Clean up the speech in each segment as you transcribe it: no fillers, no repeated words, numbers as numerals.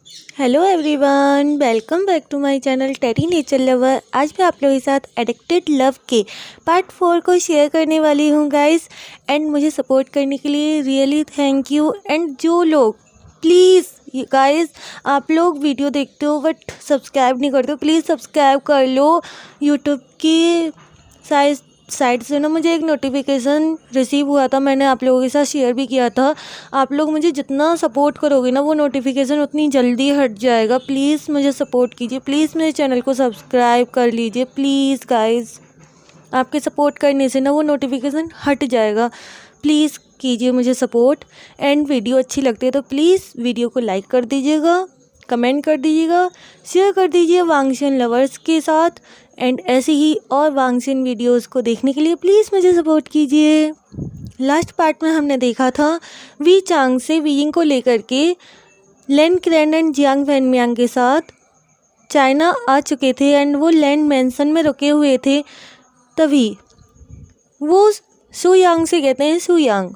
Hello everyone, welcome back to my channel teddy nature lover. आज मैं आप लोगों के साथ एडिक्टेड लव के पार्ट 4 को शेयर करने वाली हूँ गाइस। एंड मुझे सपोर्ट करने के लिए रियली थैंक यू। एंड जो लोग प्लीज़ गाइस, आप लोग वीडियो देखते हो बट सब्सक्राइब नहीं करते हो, प्लीज़ सब्सक्राइब कर लो। यूट्यूब की साइट से ना मुझे एक नोटिफिकेशन रिसीव हुआ था, मैंने आप लोगों के साथ शेयर भी किया था। आप लोग मुझे जितना सपोर्ट करोगे ना, वो नोटिफिकेशन उतनी जल्दी हट जाएगा। प्लीज़ मुझे सपोर्ट कीजिए, प्लीज़ मेरे चैनल को सब्सक्राइब कर लीजिए प्लीज़ गाइस। आपके सपोर्ट करने से ना वो नोटिफिकेशन हट जाएगा। प्लीज़ कीजिए मुझे सपोर्ट। एंड वीडियो अच्छी लगती है तो प्लीज़ वीडियो को लाइक कर दीजिएगा, कमेंट कर दीजिएगा, शेयर कर दीजिए वांगशियन लवर्स के साथ। एंड ऐसे ही और वांगशियन वीडियोस को देखने के लिए प्लीज़ मुझे सपोर्ट कीजिए। लास्ट पार्ट में हमने देखा था वी चांग से वीइंग को लेकर के लेन क्रेन एंड जियांग वैनमियांग के साथ चाइना आ चुके थे। एंड वो लैंड मैंसन में रुके हुए थे। तभी वो सुयांग से कहते हैं, सुयांग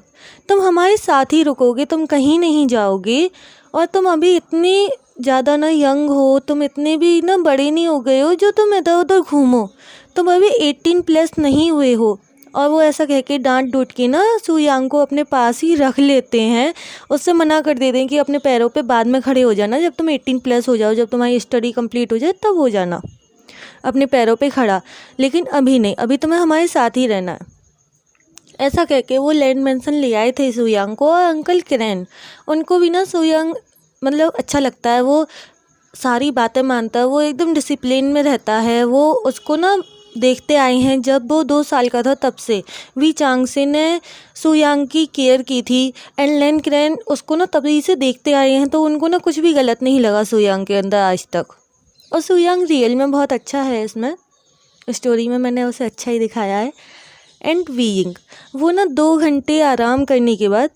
तुम हमारे साथ ही रुकोगे, तुम कहीं नहीं जाओगे। और तुम अभी इतनी ज़्यादा ना यंग हो, तुम इतने भी ना बड़े नहीं हो गए हो जो तुम इधर उधर घूमो, तुम अभी 18+ नहीं हुए हो। और वो ऐसा कह के डांट डूट के ना सुयांग को अपने पास ही रख लेते हैं। उससे मना कर देते हैं कि अपने पैरों पे बाद में खड़े हो जाना, जब तुम 18+ हो जाओ, जब तुम्हारी स्टडी कंप्लीट हो जाए तब हो जाना अपने पैरों पे खड़ा, लेकिन अभी नहीं, अभी तुम्हें हमारे साथ ही रहना है। ऐसा कह के वो लैंड मैंसन ले आए थे सुयांग को। और अंकल किरण, उनको भी ना सुयांग मतलब अच्छा लगता है, वो सारी बातें मानता है, वो एकदम डिसिप्लिन में रहता है। वो उसको ना देखते आए हैं जब वो 2 साल का था, तब से वी चांग से ने सुयांग की केयर की थी। एंड लैन किरण उसको ना तभी से देखते आए हैं, तो उनको ना कुछ भी गलत नहीं लगा सुयांग के अंदर आज तक। और सुयांग रियल में बहुत अच्छा है, इसमें स्टोरी में मैंने उसे अच्छा ही दिखाया है। एंड वीइंग, वो ना 2 घंटे आराम करने के बाद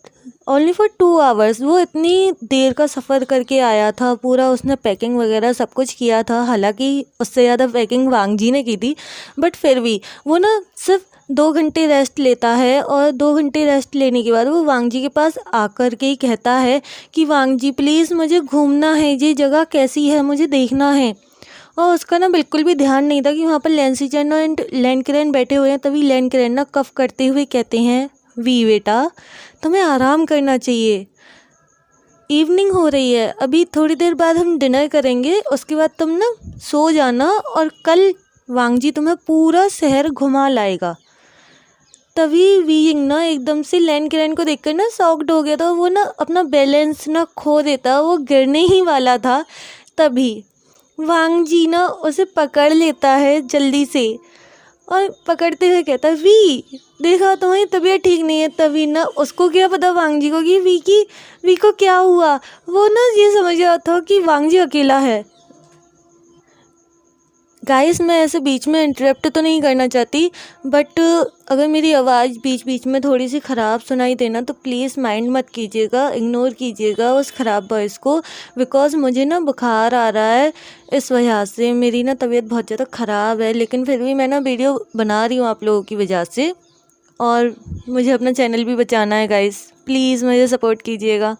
ओनली फॉर 2 आवर्स, वो इतनी देर का सफ़र करके आया था, पूरा उसने पैकिंग वगैरह सब कुछ किया था। हालांकि उससे ज़्यादा पैकिंग वांग जी ने की थी, बट फिर भी वो ना सिर्फ 2 घंटे रेस्ट लेता है। और 2 घंटे रेस्ट लेने के बाद वो वांग जी के पास आकर के ही कहता है कि वांग जी प्लीज़ मुझे घूमना है, ये जगह कैसी है मुझे देखना है। और उसका ना बिल्कुल भी ध्यान नहीं था कि वहाँ पर लैंसीचन एंड लैंड किरण बैठे हुए हैं। तभी लैंड किरण ना कफ करते हुए कहते हैं, वी बेटा तुम्हें आराम करना चाहिए, इवनिंग हो रही है, अभी थोड़ी देर बाद हम डिनर करेंगे, उसके बाद तुम ना सो जाना और कल वांग जी तुम्हें पूरा शहर घुमा लाएगा। तभी वीइंग ना एकदम से लैंड किरण को देखकर ना शॉक्ड हो गया था। वो ना अपना बैलेंस ना खो देता, वो गिरने ही वाला था। तभी वांग जी ना उसे पकड़ लेता है जल्दी से, और पकड़ते हुए कहता है, वी देखा तुम्हारी तबीयत ठीक नहीं है। तभी ना उसको क्या पता वांग जी को कि वी को क्या हुआ। वो ना ये समझ रहा था कि वांग जी अकेला है। गाइस, मैं ऐसे बीच में इंटरप्ट तो नहीं करना चाहती, बट अगर मेरी आवाज़ बीच बीच में थोड़ी सी ख़राब सुनाई देना तो प्लीज़ माइंड मत कीजिएगा, इग्नोर कीजिएगा उस ख़राब वॉइस को। बिकॉज़ मुझे ना बुखार आ रहा है, इस वजह से मेरी ना तबीयत बहुत ज़्यादा ख़राब है। लेकिन फिर भी मैं ना वीडियो बना रही हूँ आप लोगों की वजह से, और मुझे अपना चैनल भी बचाना है गाइस, प्लीज़ मुझे सपोर्ट कीजिएगा।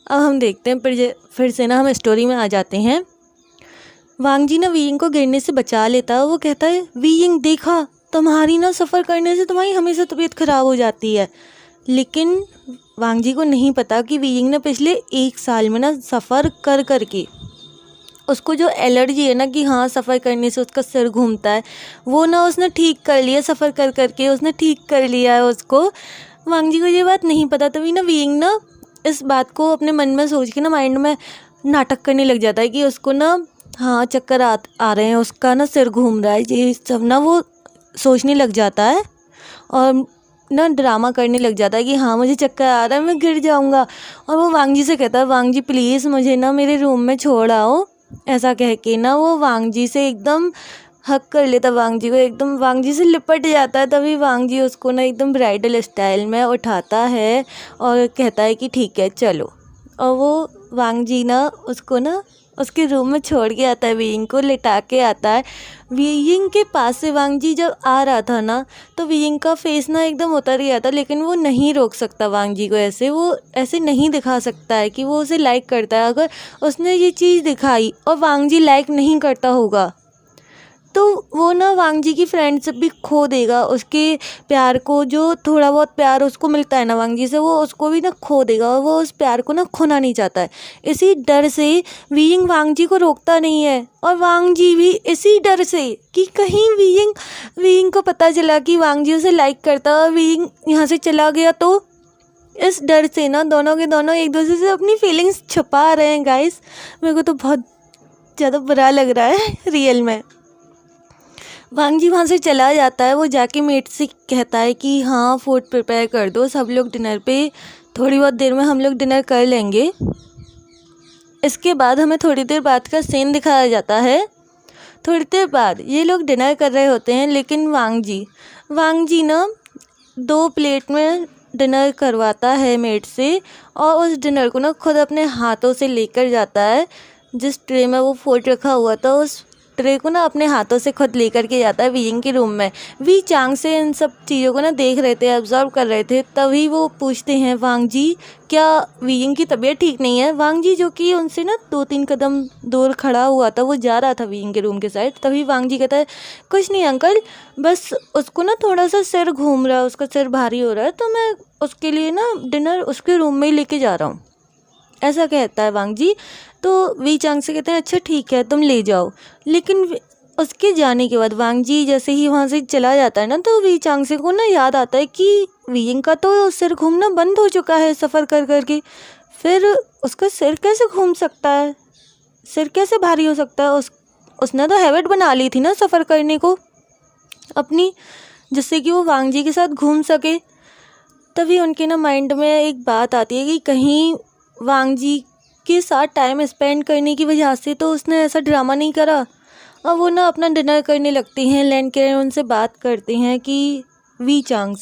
अब हम देखते हैं, फिर से ना हम स्टोरी में आ जाते हैं। वांग जी ना वीइंग को गिरने से बचा लेता है। वो कहता है, वीइंग देखा तुम्हारी ना सफ़र करने से तुम्हारी हमेशा तबीयत ख़राब हो जाती है। लेकिन वांग जी को नहीं पता कि वीइंग ने पिछले 1 साल में ना सफ़र कर कर के उसको जो एलर्जी है ना कि हाँ सफ़र करने से उसका सिर घूमता है, वो ना उसने ठीक कर लिया, सफ़र कर कर के उसने ठीक कर लिया है उसको। वांग जी को ये बात नहीं पता। तभी ना वीइंग ना इस बात को अपने मन में सोच के ना माइंड में नाटक करने लग जाता है कि उसको ना हाँ चक्कर आ रहे हैं, उसका ना सिर घूम रहा है, ये सब ना वो सोचने लग जाता है। और ना ड्रामा करने लग जाता है कि हाँ मुझे चक्कर आ रहा है, मैं गिर जाऊँगा। और वो वांग जी से कहता है, वांग जी प्लीज़ मुझे ना मेरे रूम में छोड़ आओ। ऐसा कह के ना वो वांग जी से एकदम हक कर लेता, वांग जी को एकदम वांग जी से लिपट जाता है। तभी वांग जी उसको ना एकदम ब्राइडल स्टाइल में उठाता है और कहता है कि ठीक है चलो। और वो वांग जी ना उसको ना उसके रूम में छोड़ के आता है, वियिंग को लिटा के आता है। वियिंग के पास से वांग जी जब आ रहा था ना, तो वियिंग का फेस ना एकदम उतर गया था, लेकिन वो नहीं रोक सकता वांग जी को ऐसे, वो ऐसे नहीं दिखा सकता है कि वो उसे लाइक करता है। अगर उसने ये चीज़ दिखाई और वांग जी लाइक नहीं करता होगा, तो वो ना वांग जी की फ्रेंडशिप भी खो देगा, उसके प्यार को, जो थोड़ा बहुत प्यार उसको मिलता है ना वांग जी से, वो उसको भी ना खो देगा, और वो उस प्यार को ना खोना नहीं चाहता है। इसी डर से वियिंग वांग जी को रोकता नहीं है, और वांग जी भी इसी डर से कि कहीं वियिंग को पता चला कि वांग जी उसे लाइक करता है और वियिंग यहाँ से चला गया, तो इस डर से ना दोनों के दोनों एक दूसरे से अपनी फीलिंग्स छुपा रहे हैं गाइस। मेरे को तो बहुत ज़्यादा बुरा लग रहा है रियल में। वांग जी वहाँ से चला जाता है, वो जाके मेट से कहता है कि हाँ फूड प्रिपेयर कर दो, सब लोग डिनर पे, थोड़ी बहुत देर में हम लोग डिनर कर लेंगे। इसके बाद हमें थोड़ी देर बाद का सीन दिखाया जाता है। थोड़ी देर बाद ये लोग डिनर कर रहे होते हैं, लेकिन वांग जी ना 2 प्लेट में डिनर करवाता है मेट से, और उस डिनर को ना खुद अपने हाथों से लेकर जाता है। जिस ट्रे में वो फूड रखा हुआ था, उस ट्रे को ना अपने हाथों से खुद लेकर के जाता है वियिंग के रूम में। वी चांग से इन सब चीज़ों को ना देख रहे थे, ऑब्जर्व कर रहे थे। तभी वो पूछते हैं, वांग जी क्या वियिंग की तबीयत ठीक नहीं है? वांग जी, जो कि उनसे ना 2-3 कदम दूर खड़ा हुआ था, वो जा रहा था वियिंग के रूम के साइड। तभी वांग जी कहता है, कुछ नहीं अंकल, बस उसको ना थोड़ा सा सिर घूम रहा है, उसका सिर भारी हो रहा है, तो मैं उसके लिए ना डिनर उसके रूम में ही लेके जा रहा हूँ, ऐसा कहता है वांग जी। तो वी चांग से कहते हैं, अच्छा ठीक है तुम ले जाओ। लेकिन उसके जाने के बाद वांग जी जैसे ही वहाँ से चला जाता है ना, तो वी चांग से को ना याद आता है कि वियिंग का तो सिर घूमना बंद हो चुका है सफ़र कर कर के, फिर उसका सिर कैसे घूम सकता है, सिर कैसे भारी हो सकता है? उसने तो हैबिट बना ली थी ना सफ़र करने को अपनी, जिससे कि वो वांग जी के साथ घूम सके। तभी उनके ना माइंड में एक बात आती है कि कहीं वांग जी के साथ टाइम स्पेंड करने की वजह से तो उसने ऐसा ड्रामा नहीं करा। और वो ना अपना डिनर करने लगती हैं। लैन केरन उनसे बात करते हैं कि वी चांग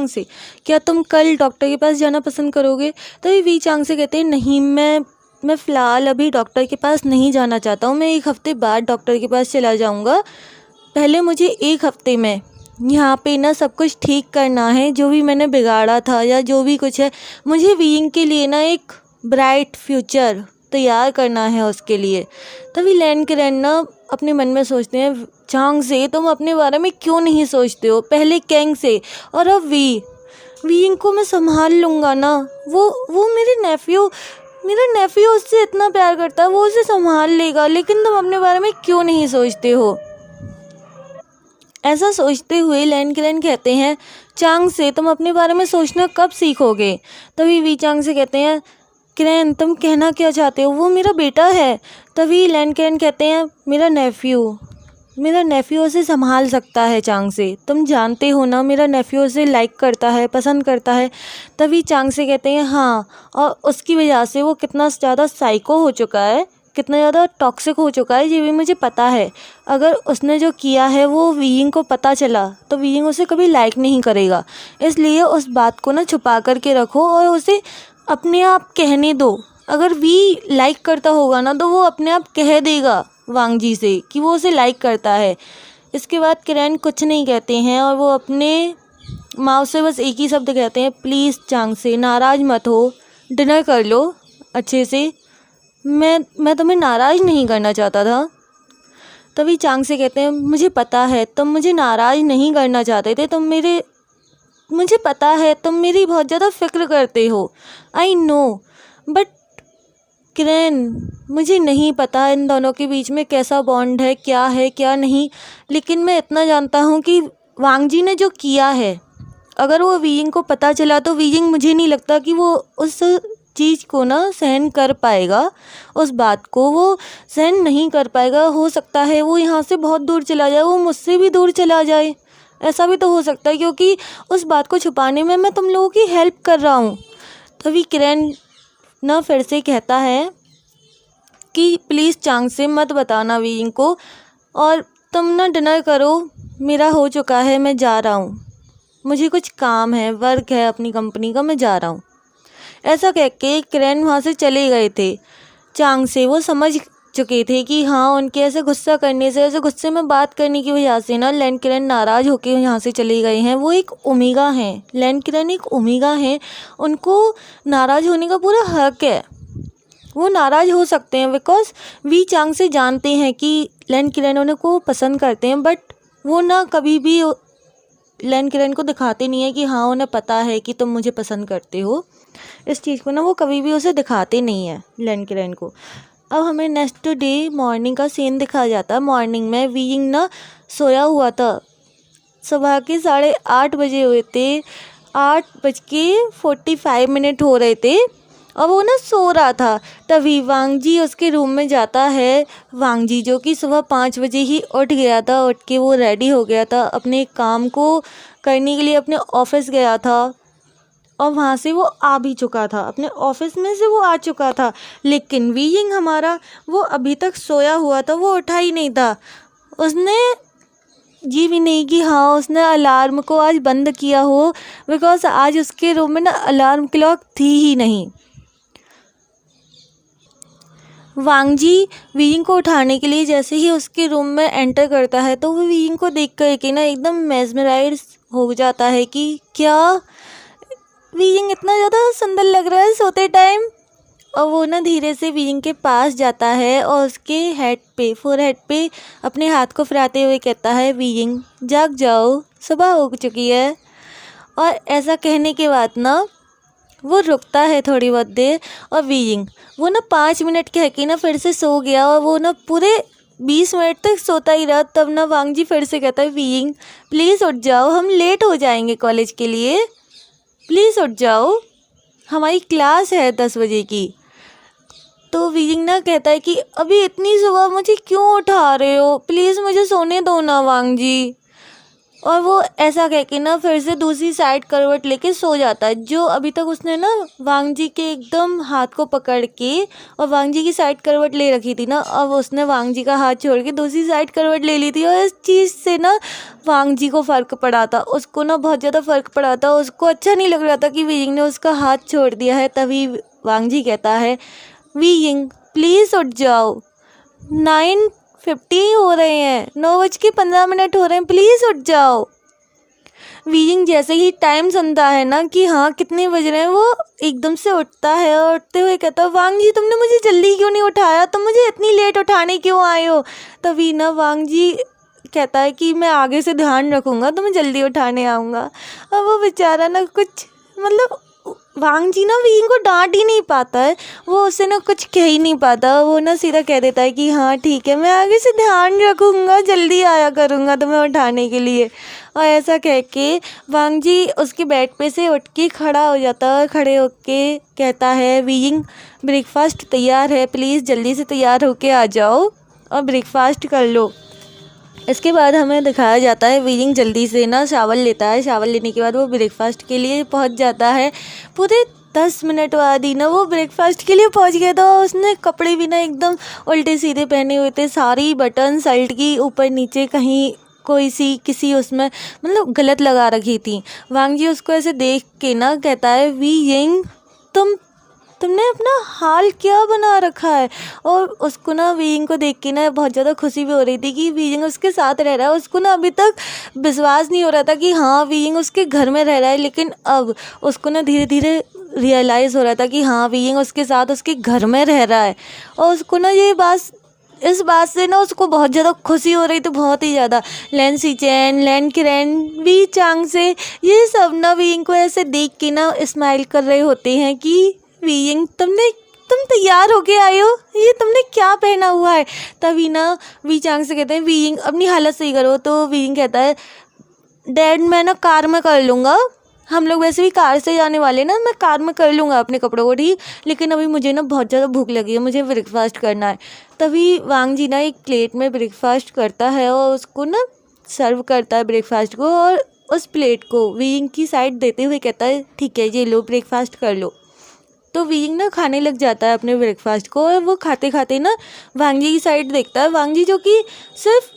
से क्या तुम कल डॉक्टर के पास जाना पसंद करोगे? तभी वी चांग से कहते हैं, नहीं, मैं फ़िलहाल अभी डॉक्टर के पास नहीं जाना चाहता हूँ, मैं 1 हफ़्ते बाद डॉक्टर के पास चला जाऊँगा। पहले मुझे 1 हफ़्ते में यहाँ पे ना सब कुछ ठीक करना है, जो भी मैंने बिगाड़ा था या जो भी कुछ है, मुझे वियिंग के लिए ना एक ब्राइट फ्यूचर तैयार करना है उसके लिए। तभी लैन केरन ना अपने मन में सोचते हैं, चांग से तुम अपने बारे में क्यों नहीं सोचते हो? पहले कैंग से, और अब वियिंग को मैं संभाल लूँगा ना, वो मेरा नेफ्यू उससे इतना प्यार करता है, वो उसे संभाल लेगा, लेकिन तुम अपने बारे में क्यों नहीं सोचते हो? ऐसा सोचते हुए लैन केरन कहते हैं, चांग से तुम अपने बारे में सोचना कब सीखोगे? तभी वी चांग से कहते हैं, किरण तुम कहना क्या चाहते हो? वो मेरा बेटा है। तभी लैन केरन कहते हैं, मेरा नेफ्यू उसे संभाल सकता है चांग से, तुम जानते हो ना, मेरा नेफ्यू उसे लाइक करता है, पसंद करता है। तभी चांग से कहते हैं, हाँ, और उसकी वजह से वो कितना ज़्यादा साइको हो चुका है, कितना ज़्यादा टॉक्सिक हो चुका है, ये भी मुझे पता है। अगर उसने जो किया है वो वियिंग को पता चला तो वियिंग उसे कभी लाइक नहीं करेगा, इसलिए उस बात को ना छुपा करके रखो और उसे अपने आप कहने दो। अगर वी लाइक करता होगा ना, तो वो अपने आप कह देगा वांग जी से कि वो उसे लाइक करता है। इसके बाद किरण कुछ नहीं कहते हैं और वो अपने माँ से बस एक ही शब्द कहते हैं, प्लीज़ चांग से नाराज़ मत हो, डिनर कर लो अच्छे से, मैं तुम्हें नाराज़ नहीं करना चाहता था। तभी चांग से कहते हैं, मुझे पता है तुम मुझे नाराज़ नहीं करना चाहते थे, मुझे पता है तुम मेरी बहुत ज़्यादा फिक्र करते हो, आई नो, बट किरण मुझे नहीं पता इन दोनों के बीच में कैसा बॉन्ड है क्या नहीं, लेकिन मैं इतना जानता हूँ कि वांग जी ने जो किया है, अगर वो वियिंग को पता चला तो वियिंग मुझे नहीं लगता कि वो उस चीज़ को ना सहन कर पाएगा, उस बात को वो सहन नहीं कर पाएगा। हो सकता है वो यहाँ से बहुत दूर चला जाए, वो मुझसे भी दूर चला जाए, ऐसा भी तो हो सकता है, क्योंकि उस बात को छुपाने में मैं तुम लोगों की हेल्प कर रहा हूँ। तभी किरण ना फिर से कहता है कि प्लीज़ चांग से मत बताना वियिंग को, और तुम ना डिनर करो, मेरा हो चुका है, मैं जा रहा हूँ, मुझे कुछ काम है, वर्क है अपनी कंपनी का, मैं जा रहा हूँ। ऐसा कह के किरण वहाँ से चले गए थे। चांग से वो समझ चुके थे कि हाँ, उनके ऐसे गुस्सा करने से, ऐसे गुस्से में बात करने की वजह से ना लैन किरण नाराज़ होकर यहाँ से चले गए हैं। वो एक ओमेगा हैं, लैन किरण एक ओमेगा हैं, उनको नाराज़ होने का पूरा हक है। वो नाराज़ हो सकते हैं बिकॉज वी चांग से जानते हैं कि लैन किरण उनको पसंद करते हैं, बट वो ना कभी भी लैन किरण को दिखाते नहीं है कि हाँ, उन्हें पता है कि तुम मुझे पसंद करते हो। इस चीज़ को ना वो कभी भी उसे दिखाते नहीं है लैन किरण को। अब हमें नेक्स्ट डे मॉर्निंग का सीन दिखाया जाता है। मॉर्निंग में वीइंग ना सोया हुआ था। सुबह के 8:30 बजे हुए थे, 8:45 हो रहे थे और वो ना सो रहा था। तभी वांग जी उसके रूम में जाता है। वांग जी जो कि सुबह 5 बजे ही उठ गया था, उठ के वो रेडी हो गया था, अपने काम को करने के लिए अपने ऑफिस गया था और वहाँ से वो आ भी चुका था, अपने ऑफिस में से वो आ चुका था। लेकिन वीइंग हमारा वो अभी तक सोया हुआ था, वो उठा ही नहीं था। उसने जी भी नहीं कि हाँ, उसने अलार्म को आज बंद किया हो, बिकॉज आज उसके रूम में ना अलार्म क्लॉक थी ही नहीं। वांग जी वीइंग को उठाने के लिए जैसे ही उसके रूम में एंटर करता है तो वो वीइंग को देख कर के ना एकदम मेस्मराइज हो जाता है कि क्या वीइंग इतना ज़्यादा सुंदर लग रहा है सोते टाइम। और वो ना धीरे से वीइंग के पास जाता है और उसके फोरहेड पे अपने हाथ को फिराते हुए कहता है, वीइंग जाग जाओ, सुबह हो चुकी है। और ऐसा कहने के बाद ना वो रुकता है थोड़ी बहुत देर और वीइंग वो ना 5 मिनट कह के ना फिर से सो गया और वो ना पूरे 20 मिनट तक सोता ही रहा। तब ना वांग जी फिर से कहता है, वीइंग प्लीज़ उठ जाओ, हम लेट हो जाएंगे कॉलेज के लिए, प्लीज़ उठ जाओ, हमारी क्लास है 10 बजे की। तो वीइंग ना कहता है कि अभी इतनी सुबह मुझे क्यों उठा रहे हो, प्लीज़ मुझे सोने दो ना वांग जी। और वो ऐसा कह के ना फिर से दूसरी साइड करवट लेके सो जाता है। जो अभी तक उसने ना वांग जी के एकदम हाथ को पकड़ के और वांग जी की साइड करवट ले रखी थी ना, अब उसने वांग जी का हाथ छोड़ के दूसरी साइड करवट ले ली थी। और इस चीज़ से ना वांग जी को फ़र्क पड़ा था, उसको ना बहुत ज़्यादा फ़र्क पड़ा था। उसको अच्छा नहीं लग रहा था कि वीइंग ने उसका हाथ छोड़ दिया है। तभी वांग जी कहता है, वीइंग प्लीज़ उठ जाओ, 9:50 हो रहे हैं, 9:15 हो रहे हैं, प्लीज़ उठ जाओ। वीइंग जैसे ही टाइम सुनता है ना कि हाँ कितने बज रहे हैं, वो एकदम से उठता है और उठते हुए कहता है, वांग जी तुमने मुझे जल्दी क्यों नहीं उठाया, तुम मुझे इतनी लेट उठाने क्यों आए हो। तभी ना वांग जी कहता है कि मैं आगे से ध्यान रखूँगा, तो मैं जल्दी उठाने आऊँगा। और वो बेचारा ना कुछ मतलब वांग जी ना वीइंग को डांट ही नहीं पाता है, वो उससे ना कुछ कह ही नहीं पाता। वो ना सीधा कह देता है कि हाँ ठीक है, मैं आगे से ध्यान रखूँगा, जल्दी आया करूँगा तुम्हें उठाने के लिए। और ऐसा कह के वांग जी उसके बेड पे से उठ के खड़ा हो जाता है और खड़े होके कहता है, वीइंग ब्रेकफास्ट तैयार है, प्लीज़ जल्दी से तैयार होके आ जाओ और ब्रेकफास्ट कर लो। इसके बाद हमें दिखाया जाता है वीइंग जल्दी से ना शावर लेता है। शावर लेने के बाद वो ब्रेकफास्ट के लिए पहुंच जाता है। पूरे 10 मिनट बाद ही ना वो ब्रेकफास्ट के लिए पहुंच गया था। उसने कपड़े भी ना एकदम उल्टे सीधे पहने हुए थे, सारी बटन शर्ट की ऊपर नीचे कहीं कोई सी किसी उसमें मतलब गलत लगा रखी थी। वांग जी उसको ऐसे देख के ना कहता है, वीइंग तुमने अपना हाल क्या बना रखा है। और उसको ना वीइंग को देख के ना बहुत ज़्यादा खुशी भी हो रही थी कि वीइंग उसके साथ रह रहा है। उसको ना अभी तक विश्वास नहीं हो रहा था कि हाँ वीइंग उसके घर में रह रहा है, लेकिन अब उसको ना धीरे धीरे रियलाइज़ हो रहा था कि हाँ वीइंग उसके साथ उसके घर में रह रहा है। और उसको ना इस बात से ना उसको बहुत ज़्यादा खुशी हो रही थी, बहुत ही ज़्यादा। लैन सिचेन, लैन किरण, वी चांग से ये सब ना वीइंग को ऐसे देख के ना स्माइल कर रहे होते हैं कि वीइंग तुम तैयार होके आए हो, ये तुमने क्या पहना हुआ है। तभी ना वी चांग से कहते हैं, वीइंग अपनी हालत सही करो। तो वीइंग कहता है, डैड मैं ना कार में कर लूँगा, हम लोग वैसे भी कार से जाने वाले ना, मैं कार में कर लूँगा अपने कपड़ों को ठीक, लेकिन अभी मुझे ना बहुत ज़्यादा भूख लगी है, मुझे ब्रेकफास्ट करना है। तभी वांग जी ना एक प्लेट में ब्रेकफास्ट करता है और उसको ना सर्व करता है ब्रेकफास्ट को, और उस प्लेट को वीइंग की साइड देते हुए कहता है, ठीक है ये लो ब्रेकफास्ट कर लो। तो वीइंग ना खाने लग जाता है अपने ब्रेकफास्ट को, और वो खाते खाते ना वांग जी की साइड देखता है। वांग जी जो कि सिर्फ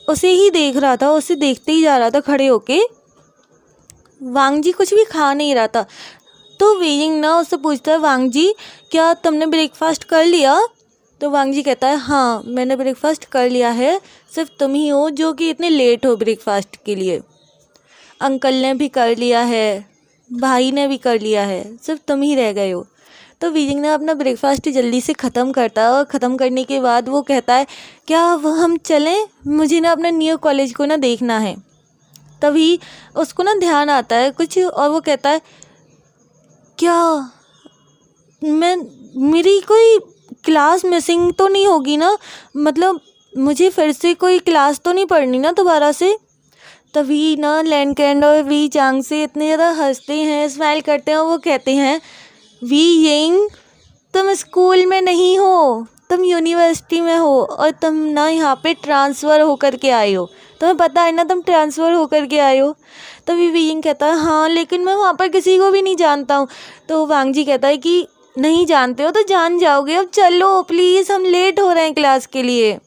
उसे ही देख रहा था, उसे देखते ही जा रहा था खड़े होके। वांग जी कुछ भी खा नहीं रहा था। तो वीइंग ना उससे पूछता है, वांग जी क्या तुमने ब्रेकफास्ट कर लिया। तो वांग जी कहता है हाँ मैंने ब्रेकफास्ट कर लिया है, सिर्फ तुम ही हो जो कि इतने लेट हो ब्रेकफास्ट के लिए। अंकल ने भी कर लिया है, भाई ने भी कर लिया है, सिर्फ तुम ही रह गए हो। तो वीजिंग ने अपना ब्रेकफास्ट जल्दी से ख़त्म करता है और ख़त्म करने के बाद वो कहता है क्या वह हम चलें, मुझे ना अपना न्यू कॉलेज को ना देखना है। तभी उसको ना ध्यान आता है कुछ और वो कहता है क्या मेरी कोई क्लास मिसिंग तो नहीं होगी ना, मतलब मुझे फिर से कोई क्लास तो नहीं पढ़नी ना दोबारा से। तभी ना लैनकैंड और वी चांग से इतने ज़्यादा हंसते हैं, स्माइल करते हैं और वो कहते हैं वी यिंग तुम स्कूल में नहीं हो, तुम यूनिवर्सिटी में हो और तुम ना यहाँ पे ट्रांसफ़र होकर के आए हो, तुम्हें पता है ना तुम ट्रांसफ़र होकर के आए हो। तभी वी यिंग कहता है हाँ लेकिन मैं वहाँ पर किसी को भी नहीं जानता हूँ। तो वांग जी कहता है कि नहीं जानते हो तो जान जाओगे, अब चलो प्लीज़ हम लेट हो रहे हैं क्लास के लिए।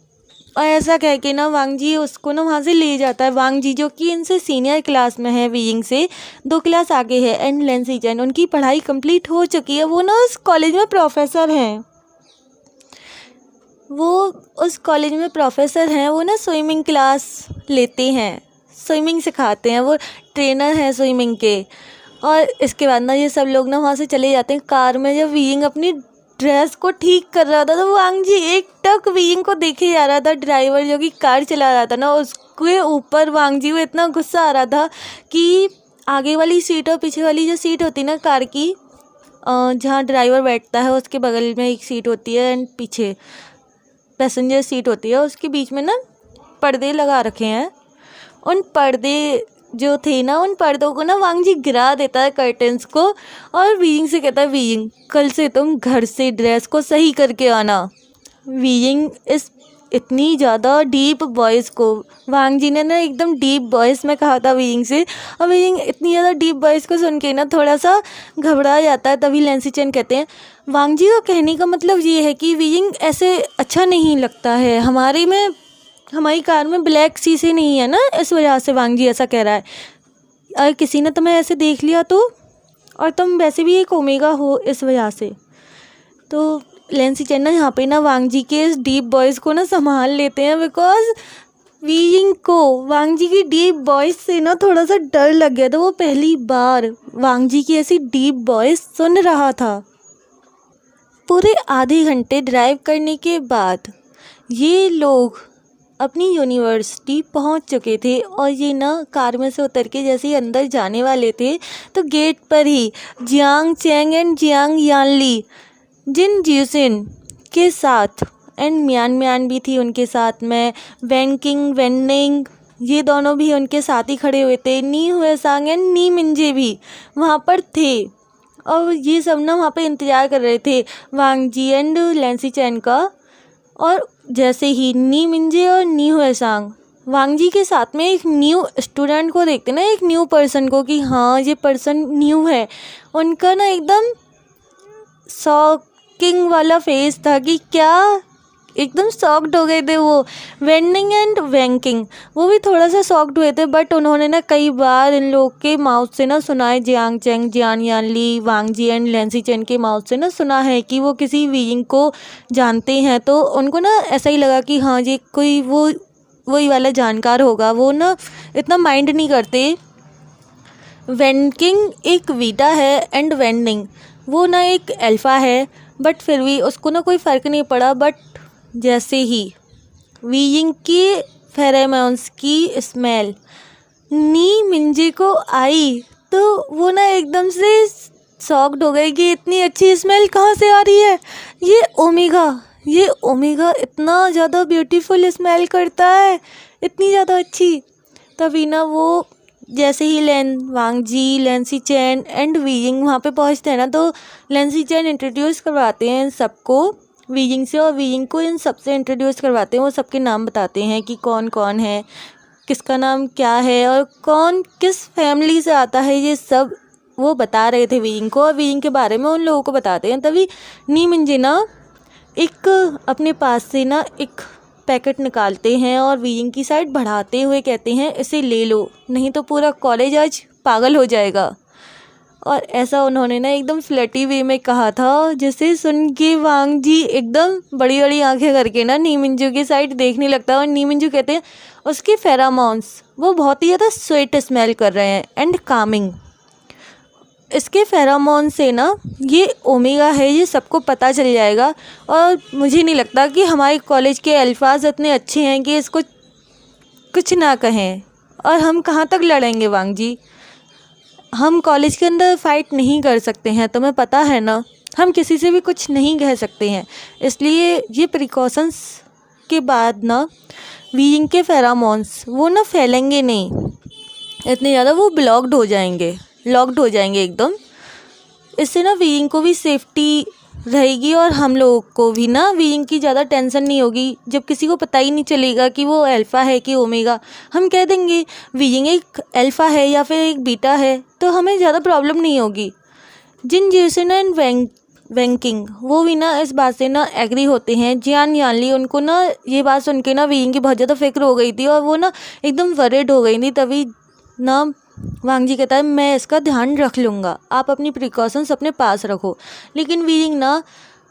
और ऐसा कह के ना वांग जी उसको ना वहाँ से ले जाता है। वांग जी जो कि इनसे सीनियर क्लास में है, वीइंग से 2 क्लास आगे है, एंड लेंसी चैन उनकी पढ़ाई कंप्लीट हो चुकी है, वो ना उस कॉलेज में प्रोफेसर हैं। वो ना स्विमिंग क्लास लेते हैं, स्विमिंग सिखाते हैं, वो ट्रेनर हैं स्विमिंग के। और इसके बाद ना ये सब लोग ना वहाँ से चले जाते हैं। कार में जब वीइंग अपनी ड्रेस को ठीक कर रहा था तो वांग जी एक टक वीइंग को देखे जा रहा था। ड्राइवर जो कि कार चला रहा था ना उसके ऊपर वांग जी को इतना गुस्सा आ रहा था कि आगे वाली सीट और पीछे वाली जो सीट होती है ना कार की, जहाँ ड्राइवर बैठता है उसके बगल में एक सीट होती है एंड पीछे पैसेंजर सीट होती है, उसके बीच में ना पर्दे लगा रखे हैं। उन पर्दे जो थे ना उन पर्दों को ना वांग जी गिरा देता है, कर्टन्स को, और वीइंग से कहता है वीइंग कल से तुम घर से ड्रेस को सही करके आना। वीइंग इस इतनी ज़्यादा डीप वॉइस को वांग जी ने ना एकदम डीप वॉइस में कहा था वीइंग से, और वीइंग इतनी ज़्यादा डीप वॉइस को सुन के ना थोड़ा सा घबरा जाता है। तभी लेंसी चैन कहते हैं वांग जी का कहने का मतलब ये है कि वीइंग ऐसे अच्छा नहीं लगता है, हमारी कार में ब्लैक शीशे नहीं है ना, इस वजह से वांग जी ऐसा कह रहा है। अगर किसी ने तुम्हें ऐसे देख लिया तो, और तुम वैसे भी एक ओमेगा हो इस वजह से। तो लेंसी चैन ना यहाँ पे ना वांग जी के इस डीप वॉइस को ना संभाल लेते हैं, बिकॉज वीइंग को वांग जी की डीप वॉइस से ना थोड़ा सा डर लग गया था। वो पहली बार वांग जी की ऐसी डीप वॉइस सुन रहा था। पूरे आधे घंटे ड्राइव करने के बाद ये लोग अपनी यूनिवर्सिटी पहुंच चुके थे, और ये ना कार में से उतर के जैसे ही अंदर जाने वाले थे तो गेट पर ही Jiang Cheng and Jiang Yanli Jin Zixun के साथ, एंड म्यान म्यान भी थी उनके साथ में, वैनकिंग वेनिंग ये दोनों भी उनके साथ ही खड़े हुए थे, नी हुएसांग एंड नी मिंजे भी वहाँ पर थे। और ये सब ना वहाँ पे इंतज़ार कर रहे थे वांग जी एंड लेंसी चैन का। और जैसे ही नी मिंजे और नी हुएसांग वांग जी के साथ में एक न्यू स्टूडेंट को देखते ना, एक न्यू पर्सन को, कि हाँ ये पर्सन न्यू है, उनका ना एकदम शॉकिंग वाला फेस था कि क्या, एकदम शॉक्ड हो गए थे वो। वेनिंग एंड वैंकिंग वो भी थोड़ा सा शॉक्ड हुए थे, बट उन्होंने ना कई बार इन लोग के माउथ से ना सुना है, Jiang Cheng Jian Yanli Wang Ji and Lan Xichen के माउथ से ना सुना है कि वो किसी वीइंग को जानते हैं। तो उनको ना ऐसा ही लगा कि हाँ ये कोई वही वाला जानकार होगा, वो ना इतना माइंड नहीं करते। वैनकिंग एक वीटा है एंड वेनिंग वो ना एक अल्फ़ा है, बट फिर भी उसको ना कोई फ़र्क नहीं पड़ा। बट जैसे ही वीइंग की फेरेमोन्स की स्मेल नी मिंजे को आई तो वो ना एकदम से शॉक्ड हो गई कि इतनी अच्छी स्मेल कहाँ से आ रही है, ये ओमेगा इतना ज़्यादा ब्यूटीफुल स्मेल करता है, इतनी ज़्यादा अच्छी। तभी ना वो जैसे ही वांग जी लेंसी चैन एंड वीइंग वहाँ पे पहुँचते हैं ना, तो लेंसी चैन इंट्रोड्यूस करवाते हैं सबको वीइंग से, और वीइंग को इन सबसे इंट्रोड्यूस करवाते हैं। वो सबके नाम बताते हैं कि कौन कौन है, किसका नाम क्या है और कौन किस फैमिली से आता है, ये सब वो बता रहे थे वीइंग को, और वीइंग के बारे में उन लोगों को बताते हैं। तभी नी मिंजे ना एक अपने पास से ना एक पैकेट निकालते हैं और वीइंग की साइड बढ़ाते हुए कहते हैं इसे ले लो, नहीं तो पूरा कॉलेज आज पागल हो जाएगा। और ऐसा उन्होंने ना एकदम फ्लर्टी वे में कहा था, जिसे सुन के वांग जी एकदम बड़ी बड़ी आंखें करके ना नी मिंजू की साइड देखने लगता है। और नी मिंजू कहते हैं उसके फेरामोन्स वो बहुत ही ज़्यादा स्वीट स्मेल कर रहे हैं एंड कामिंग। इसके फेरामोन से ना ये ओमेगा है, ये सबको पता चल जाएगा। और मुझे नहीं लगता कि हमारे कॉलेज के अल्फाज इतने अच्छे हैं कि इसको कुछ ना कहें। और हम कहाँ तक लड़ेंगे वांग जी, हम कॉलेज के अंदर फाइट नहीं कर सकते हैं, तुम्हें पता है ना, हम किसी से भी कुछ नहीं कह सकते हैं। इसलिए ये प्रिकॉशंस के बाद ना वीइंग के फेरामोन्स वो ना फैलेंगे नहीं इतने ज़्यादा, वो लॉक्ड हो जाएंगे एकदम। इससे ना वीइंग को भी सेफ्टी रहेगी और हम लोगों को भी ना वीइंग की ज़्यादा टेंशन नहीं होगी। जब किसी को पता ही नहीं चलेगा कि वो अल्फ़ा है कि ओमेगा, हम कह देंगे वीइंग एक अल्फ़ा है या फिर एक बीटा है, तो हमें ज़्यादा प्रॉब्लम नहीं होगी। जिन जेसन एंड वैंकिंग वो भी ना इस बात से ना एग्री होते हैं। जियान यानली उनको ना ये बात सुन के ना वीइंग की बहुत ज़्यादा फिक्र हो गई थी और वो ना एकदम वरिड हो गई थी। तभी ना वांग जी कहता है मैं इसका ध्यान रख लूँगा, आप अपनी प्रिकॉशंस अपने पास रखो। लेकिन वीइंग ना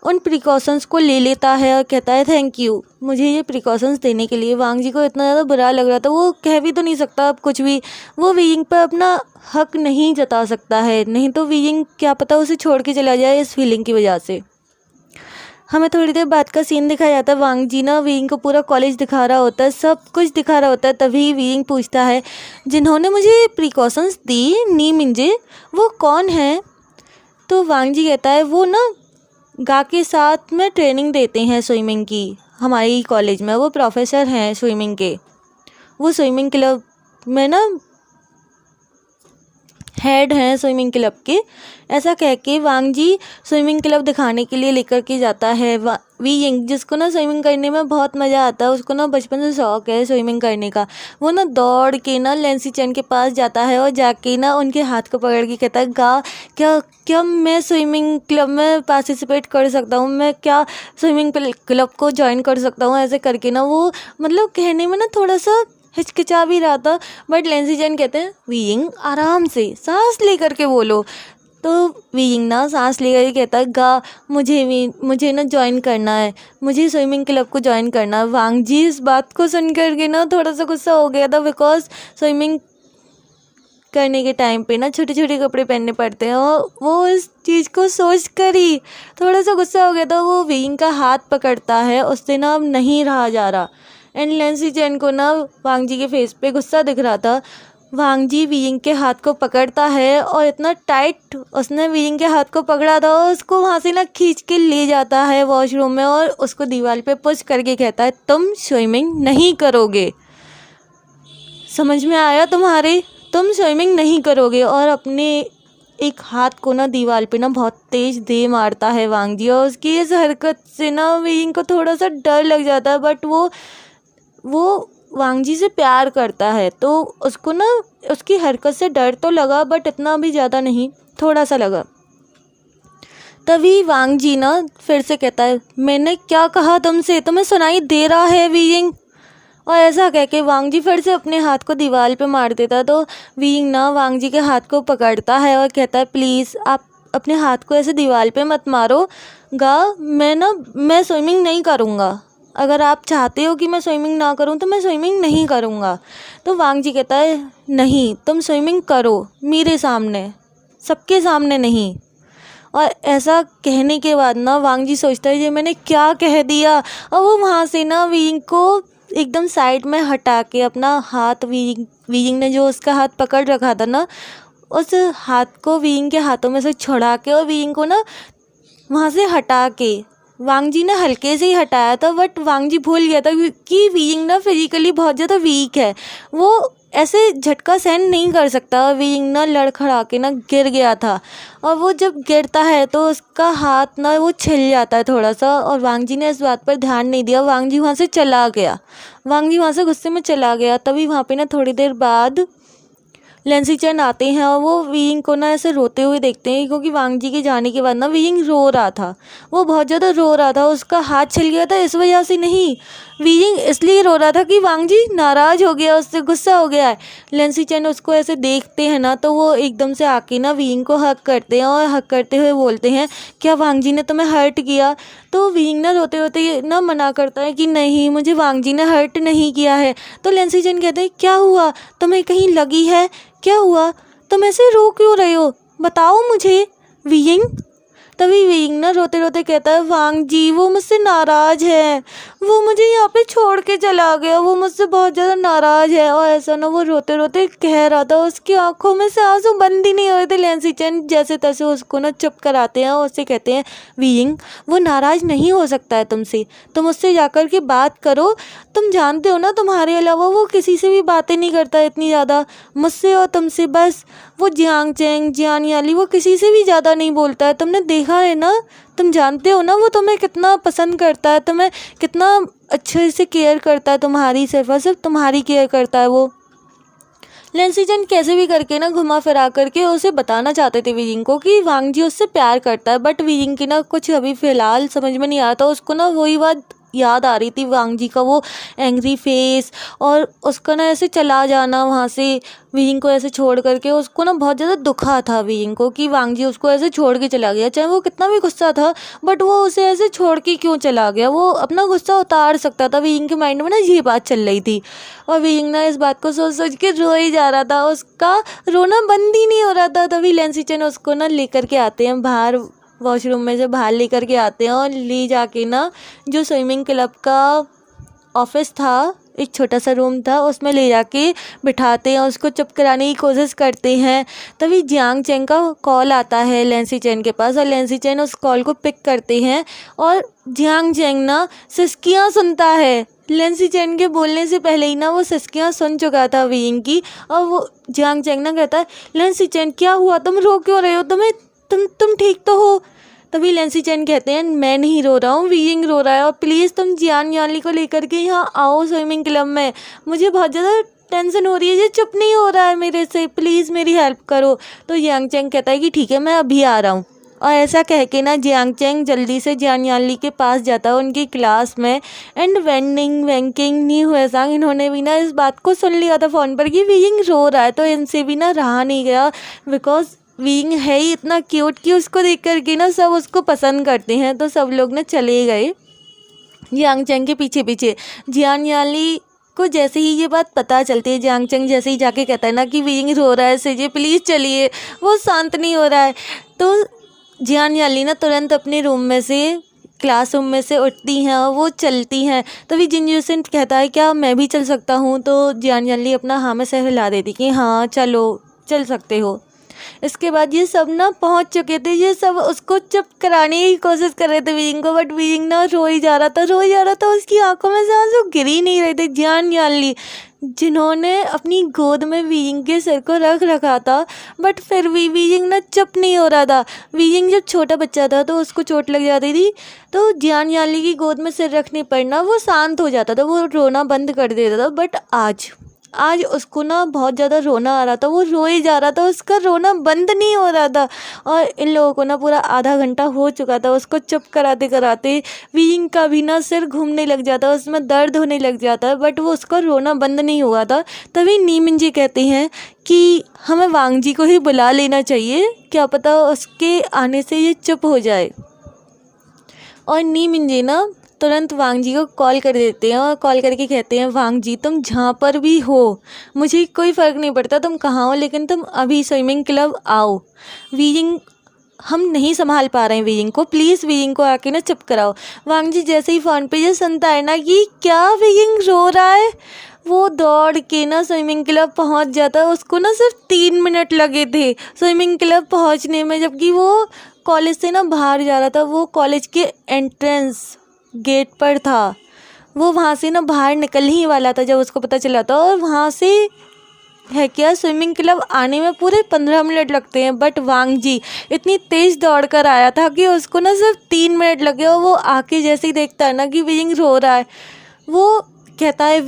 उन प्रिकॉशंस को ले लेता है और कहता है थैंक यू मुझे ये प्रिकॉशंस देने के लिए। वांग जी को इतना ज़्यादा बुरा लग रहा था, वो कह भी तो नहीं सकता अब कुछ भी, वो वीइंग पर अपना हक नहीं जता सकता है, नहीं तो वीइंग क्या पता उसे छोड़ के चला जाए इस फीलिंग की वजह से। हमें थोड़ी देर बाद का सीन दिखाया जाता है। वांग जी ना वीइंग को पूरा कॉलेज दिखा रहा होता है, सब कुछ दिखा रहा होता है। तभी वीइंग पूछता है जिन्होंने मुझे प्रिकॉशंस दी नी मिंजे वो कौन है? तो वांग जी कहता है वो ना गा के साथ में ट्रेनिंग देते हैं स्विमिंग की हमारी कॉलेज में, वो प्रोफेसर हैं स्विमिंग के, वो स्विमिंग क्लब में ना हेड हैं स्विमिंग क्लब के। ऐसा कह के वांग जी स्विमिंग क्लब दिखाने के लिए लेकर के जाता है वीइंग, जिसको ना स्विमिंग करने में बहुत मज़ा आता है, उसको ना बचपन से शौक है स्विमिंग करने का। वो ना दौड़ के ना लेंसी चैन के पास जाता है और जाके ना उनके हाथ को पकड़ के कहता है गा क्या क्या मैं स्विमिंग क्लब में पार्टिसिपेट कर सकता हूँ, मैं क्या स्विमिंग क्लब को ज्वाइन कर सकता हूँ। ऐसे करके ना वो मतलब कहने में ना थोड़ा सा हिचकिचा भी रहा था, बट लेंसी चैन कहते हैं वीइंग आराम से सांस लेकर के बोलो। तो वीइंग ना सांस लेकर के कहता है गा मुझे ना ज्वाइन करना है, मुझे स्विमिंग क्लब को ज्वाइन करना है। वांग जी इस बात को सुन करके ना थोड़ा सा गुस्सा हो गया था, बिकॉज स्विमिंग करने के टाइम पे ना छोटे छोटे कपड़े पहनने पड़ते हैं और वो इस चीज़ को सोच कर ही थोड़ा सा गुस्सा हो गया था। वो वीइंग का हाथ पकड़ता है, उससे ना अब नहीं रहा जा रहा एंड लेंसी चैन को ना वांग जी के फेस पे गुस्सा दिख रहा था। वांग जी वीइंग के हाथ को पकड़ता है और इतना टाइट उसने वीइंग के हाथ को पकड़ा था और उसको वहाँ से ना खींच के ले जाता है वॉशरूम में और उसको दीवार पे पुश करके कहता है तुम स्विमिंग नहीं करोगे, समझ में आया तुम्हारे, तुम स्विमिंग नहीं करोगे। और अपने एक हाथ को ना दीवार पे ना बहुत तेज दे मारता है वांग जी और उसकी इस हरकत से ना वीइंग को थोड़ा सा डर लग जाता है, बट वो वांग जी से प्यार करता है तो उसको ना उसकी हरकत से डर तो लगा, बट इतना भी ज़्यादा नहीं, थोड़ा सा लगा। तभी वांग जी ना फिर से कहता है मैंने क्या कहा तुमसे, तुम्हें सुनाई दे रहा है वीइंग? और ऐसा कह के वांग जी फिर से अपने हाथ को दीवार पे मार देता। तो वीइंग ना वांग जी के हाथ को पकड़ता है और कहता है प्लीज़ आप अपने हाथ को ऐसे दीवार पे मत मारो गा, मैं स्विमिंग नहीं करूँगा, अगर आप चाहते हो कि मैं स्विमिंग ना करूं तो मैं स्विमिंग नहीं करूंगा। तो वांग जी कहता है नहीं तुम स्विमिंग करो मेरे सामने, सबके सामने नहीं। और ऐसा कहने के बाद ना वांग जी सोचता है ये मैंने क्या कह दिया, और वो वहाँ से ना वीइंग को एकदम साइड में हटा के अपना हाथ वीइंग ने जो उसका हाथ पकड़ रखा था ना उस हाथ को वीइंग के हाथों में से छुड़ा के और वीइंग को ना वहाँ से हटा के, वांग जी ने हल्के से ही हटाया था बट वांग जी भूल गया था कि वीइंग ना फिजिकली बहुत ज़्यादा वीक है, वो ऐसे झटका सहन नहीं कर सकता। वीइंग ना लड़खड़ा के ना गिर गया था और वो जब गिरता है तो उसका हाथ ना वो छिल जाता है थोड़ा सा, और वांग जी ने इस बात पर ध्यान नहीं दिया। वांग जी वहाँ से चला गया, वांग जी वहाँ से गुस्से में चला गया। तभी वहाँ पे ना थोड़ी देर बाद लेंसी चैन आते हैं और वो वीइंग को ना ऐसे रोते हुए देखते हैं, क्योंकि वांग जी के जाने के बाद ना वीइंग रो रहा था, वो बहुत ज़्यादा रो रहा था, उसका हाथ छिल गया था इस वजह से नहीं, वीइंग इसलिए रो रहा था कि वांग जी नाराज़ हो गया, उससे गुस्सा हो गया है। लेंसी चैन उसको ऐसे देखते हैं ना तो वो एकदम से आके ना वीइंग को हक करते हैं और हक करते हुए बोलते हैं, क्या वांग जी ने तुम्हें हर्ट किया? तो वीइंग ना रोते रोते ना मना करता है कि नहीं, मुझे वांग जी ने हर्ट नहीं किया है। तो लेंसी चैन कहते हैं, क्या हुआ, तुम्हें कहीं लगी है, क्या हुआ, तुम ऐसे रो क्यों रहे हो, बताओ मुझे वीइंग। तभी वीइंग ना रोते रोते कहता है, वांग जी वो मुझसे नाराज़ है, वो मुझे यहाँ पे छोड़ के चला गया, वो मुझसे बहुत ज़्यादा नाराज़ है। और ऐसा ना वो रोते रोते कह रहा था, उसकी आंखों में से आंसू बंद ही नहीं हो रहे थे। लेंसी चैन जैसे तैसे उसको ना चुप कराते हैं और उससे कहते हैं, वीइंग वो नाराज़ नहीं हो सकता है तुमसे, तुम उससे जाकर के बात करो, तुम जानते हो ना तुम्हारे अलावा वो किसी से भी बातें नहीं करता इतनी ज़्यादा, मुझसे और तुमसे बस। वो जियांग चैंग जियान याली वो किसी से भी ज़्यादा नहीं बोलता है, तुमने देखा है ना, तुम जानते हो ना वो तुम्हें कितना पसंद करता है, तुम्हें कितना अच्छे से केयर करता है, तुम्हारी सिर्फ और सिर्फ तुम्हारी केयर करता है वो। लेंसी चैन कैसे भी करके ना घुमा फिरा करके उसे बताना चाहते थे वीइंग को कि वांग जी उससे प्यार करता है, बट वीइंग की ना कुछ अभी फ़िलहाल समझ में नहीं आता, उसको ना वही बात याद आ रही थी, वांग जी का वो एंग्री फेस और उसका ना ऐसे चला जाना वहाँ से वीइंग को ऐसे छोड़ करके। उसको ना बहुत ज़्यादा दुखा था वीइंग को कि वांग जी उसको ऐसे छोड़ के चला गया, चाहे वो कितना भी गुस्सा था, बट वो उसे ऐसे छोड़ के क्यों चला गया, वो अपना गुस्सा उतार सकता था। वीइंग के माइंड में ना ये बात चल रही थी और वीइंग ना इस बात को सोच सोच के रो ही जा रहा था, उसका रोना बंद ही नहीं हो रहा था। तभी लेंसी चैन उसको ना लेकर के आते हैं बाहर, वॉशरूम में से बाहर लेकर के आते हैं और ले जाके ना जो स्विमिंग क्लब का ऑफिस था, एक छोटा सा रूम था, उसमें ले जाके बिठाते हैं, उसको चुप कराने की कोशिश करते हैं। तभी जियांग चैंग का कॉल आता है लेंसी चैन के पास और लेंसी चैन उस कॉल को पिक करते हैं और जियांग चैंग ना सिसकियाँ सुनता है। लेंसी चैन के बोलने से पहले ही ना वो सिसकियाँ सुन चुका था वीइंग की और वो जियांग चैंग ना कहता है, लेंसी चैन क्या हुआ, तुम रो क्यों रहे हो, तुम ठीक तो हो? तभी लेंसी चैन कहते हैं, मैं नहीं रो रहा हूँ, वीइंग रो रहा है और प्लीज़ तुम जियान याली को लेकर के यहाँ आओ स्विमिंग क्लब में, मुझे बहुत ज़्यादा टेंशन हो रही है, ये चुप नहीं हो रहा है मेरे से, प्लीज़ मेरी हेल्प करो। तो जियांग चैंग कहता है कि ठीक है मैं अभी आ रहा हूँ। और ऐसा कह के ना जियांग चैंग जल्दी से जियान याली के पास जाता है उनकी क्लास में। एंड वेंडिंग वेंकिंग नी हुएसांग इन्होंने भी ना इस बात को सुन लिया था फ़ोन पर कि वीइंग रो रहा है, तो इनसे भी ना रहा नहीं गया, बिकॉज वीइंग है ही इतना क्यूट कि उसको देख कर के ना सब उसको पसंद करते हैं। तो सब लोग ना चले गए जियांग चैंग के पीछे पीछे। जियान याली को जैसे ही ये बात पता चलती है, जियांग चैंग जैसे ही जाके कहता है ना कि वीइंग रो रहा है, सेजे प्लीज़ चलिए, वो शांत नहीं हो रहा है। तो जियान याली ना तुरंत अपने रूम में से क्लासरूम में से उठती हैं और वो चलती हैं। तभी जिनयूसन कहता है क्या मैं भी चल सकता हूँ? तो जियान याली अपना हाँ में सर हिला देती कि हाँ चलो, चल सकते हो। इसके बाद ये सब ना पहुंच चुके थे, ये सब उसको चुप कराने की कोशिश कर रहे थे वीइंग को, बट वीइंग ना रो ही जा रहा था, उसकी आंखों में से आंसू गिर ही नहीं रहे थे। जियान याली जिन्होंने अपनी गोद में वीइंग के सिर को रख रखा था, बट फिर भी वीइंग ना चुप नहीं हो रहा था। वीइंग जब छोटा बच्चा था तो उसको चोट लग जाती थी, तो जियान याली की गोद में सिर रखने पर ना वो शांत हो जाता था, वो रोना बंद कर देता था। बट आज उसको ना बहुत ज़्यादा रोना आ रहा था, वो रो ही जा रहा था, उसका रोना बंद नहीं हो रहा था। और इन लोगों को ना पूरा आधा घंटा हो चुका था उसको चुप कराते कराते। वीइंग का भी ना सिर घूमने लग जाता, उसमें दर्द होने लग जाता, बट वो उसका रोना बंद नहीं हुआ था। तभी नी मिंजी कहते हैं कि हमें वांग जी को ही बुला लेना चाहिए, क्या पता उसके आने से ये चुप हो जाए। और नी मिंजी ना तुरंत वांग जी को कॉल कर देते हैं और कॉल करके कहते हैं, वांग जी तुम जहाँ पर भी हो मुझे कोई फ़र्क नहीं पड़ता तुम कहाँ हो, लेकिन तुम अभी स्विमिंग क्लब आओ। वीइंग हम नहीं संभाल पा रहे हैं वीइंग को, प्लीज़ वीइंग को आके ना चुप कराओ। वांग जी जैसे ही फ़ोन पे ये सुनता है ना कि क्या वीइंग रो रहा है, वो दौड़ के ना स्विमिंग क्लब पहुंच जाता है। उसको ना सिर्फ 3 मिनट लगे थे स्विमिंग क्लब पहुंचने में, जबकि वो कॉलेज से ना बाहर जा रहा था, वो कॉलेज के एंट्रेंस गेट पर था, वो वहाँ से ना बाहर निकल ही वाला था जब उसको पता चला था। और वहाँ से है क्या स्विमिंग क्लब आने में पूरे 15 मिनट लगते हैं, बट वांग जी इतनी तेज़ दौड़ कर आया था कि उसको ना सिर्फ 3 मिनट लगे। और वो आके जैसे ही देखता है ना कि वीइंग रो रहा है, वो कहता है,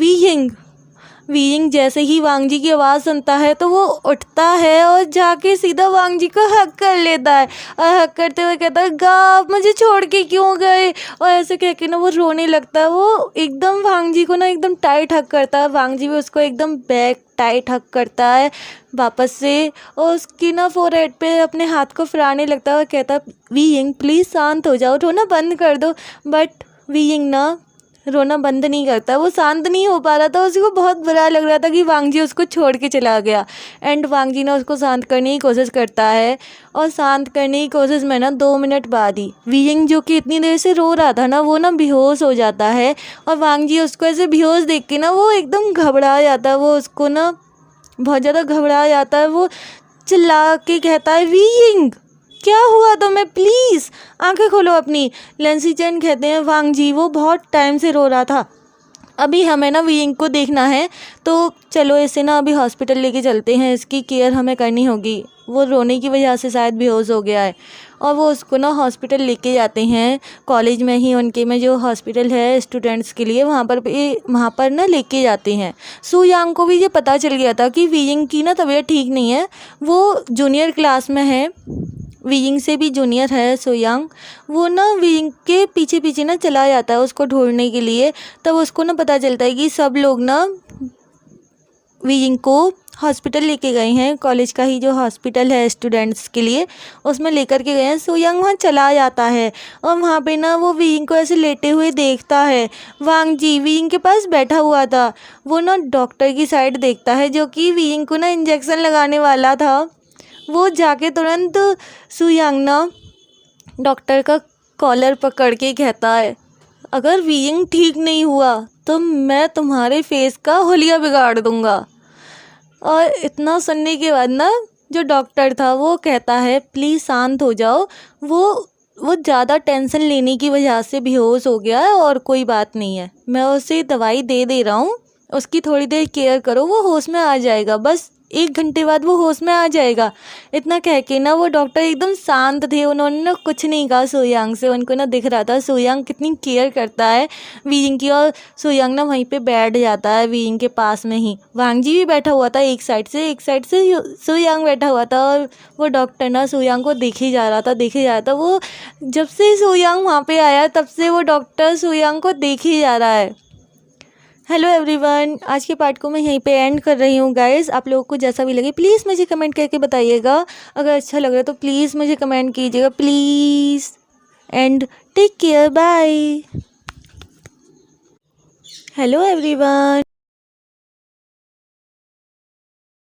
वीइंग जैसे ही वांग जी की आवाज़ सुनता है तो वो उठता है और जाके सीधा वांग जी को हक कर लेता है और हक करते हुए कहता है गाप मुझे छोड़ के क्यों गए, और ऐसे कह के ना वो रोने लगता है। वो एकदम वांग जी को ना एकदम टाइट हक करता है, वांग जी भी उसको एकदम बैक टाइट हक करता है वापस से, और उसकी ना फोरहेड पे अपने हाथ को फिराने लगता है और कहता है वीइंग प्लीज़ शांत हो जाओ, रोना बंद कर दो। बट वीइंग ना रोना बंद नहीं करता, वो शांत नहीं हो पा रहा था, उसको बहुत बुरा लग रहा था कि वांग जी उसको छोड़ के चला गया। एंड वांग जी ना उसको शांत करने की कोशिश करता है, और शांत करने की कोशिश में ना 2 मिनट बाद ही वीइंग जो कि इतनी देर से रो रहा था ना वो ना बेहोश हो जाता है, और वांग जी उसको ऐसे बेहोश देख के ना वो एकदम घबरा जाता है, वो उसको ना बहुत ज़्यादा घबरा जाता है। वो चिल्ला के कहता है वीइंग क्या हुआ तुम्हें, प्लीज़ आंखें खोलो अपनी। लेंसी चैन कहते हैं वांग जी वो बहुत टाइम से रो रहा था, अभी हमें ना वीइंग को देखना है, तो चलो इसे ना अभी हॉस्पिटल लेके चलते हैं, इसकी केयर हमें करनी होगी। वो रोने की वजह से शायद बेहोश हो गया है, और वो उसको ना हॉस्पिटल लेके जाते हैं। कॉलेज में ही उनके में जो हॉस्पिटल है स्टूडेंट्स के लिए, वहाँ पर ना लेके जाते हैं। सू यांग को भी ये पता चल गया था कि वीइंग की ना तबीयत ठीक नहीं है, वो जूनियर क्लास में है, वीइंग से भी जूनियर है सो यांग। वो ना वीइंग के पीछे पीछे ना चला जाता है उसको ढूंढने के लिए। तब उसको ना पता चलता है कि सब लोग ना वीइंग को हॉस्पिटल लेके गए हैं, कॉलेज का ही जो हॉस्पिटल है स्टूडेंट्स के लिए उसमें लेकर के गए हैं। सो यांग वहाँ चला जाता है, और वहाँ पे ना वो वीइंग को ऐसे लेटे हुए देखता है। वांग जी वीइंग के पास बैठा हुआ था, वो ना डॉक्टर की साइड देखता है जो कि वीइंग को ना इंजेक्शन लगाने वाला था। वो जाके तुरंत सू यांग ना डॉक्टर का कॉलर पकड़ के कहता है अगर वीइंग ठीक नहीं हुआ तो मैं तुम्हारे फेस का हुलिया बिगाड़ दूंगा। और इतना सुनने के बाद ना जो डॉक्टर था वो कहता है प्लीज़ शांत हो जाओ, वो ज़्यादा टेंशन लेने की वजह से बेहोश हो गया है और कोई बात नहीं है, मैं उसे दवाई दे रहा हूँ, उसकी थोड़ी देर केयर करो, वो होश में आ जाएगा, बस 1 घंटे बाद वो होश में आ जाएगा। इतना कह के ना वो डॉक्टर एकदम शांत थे, उन्होंने ना कुछ नहीं कहा सो यांग से। उनको ना दिख रहा था सो यांग कितनी केयर करता है वीइंग की, और सो यांग ना वहीं पे बैठ जाता है वीइंग के पास में ही। वांग जी भी बैठा हुआ था एक साइड से सो यांग बैठा हुआ था, और वो डॉक्टर ना सो यांग को देखे जा रहा था। वो जब से सो यांग वहाँ पे आया तब से वो डॉक्टर सो यांग को देखे जा रहा है। हेलो एवरीवन, आज के पार्ट को मैं यहीं पे एंड कर रही हूँ गाइस। आप लोगों को जैसा भी लगे प्लीज़ मुझे कमेंट करके बताइएगा, अगर अच्छा लग रहा है तो प्लीज़ मुझे कमेंट कीजिएगा please. And take care, bye. Hello everyone.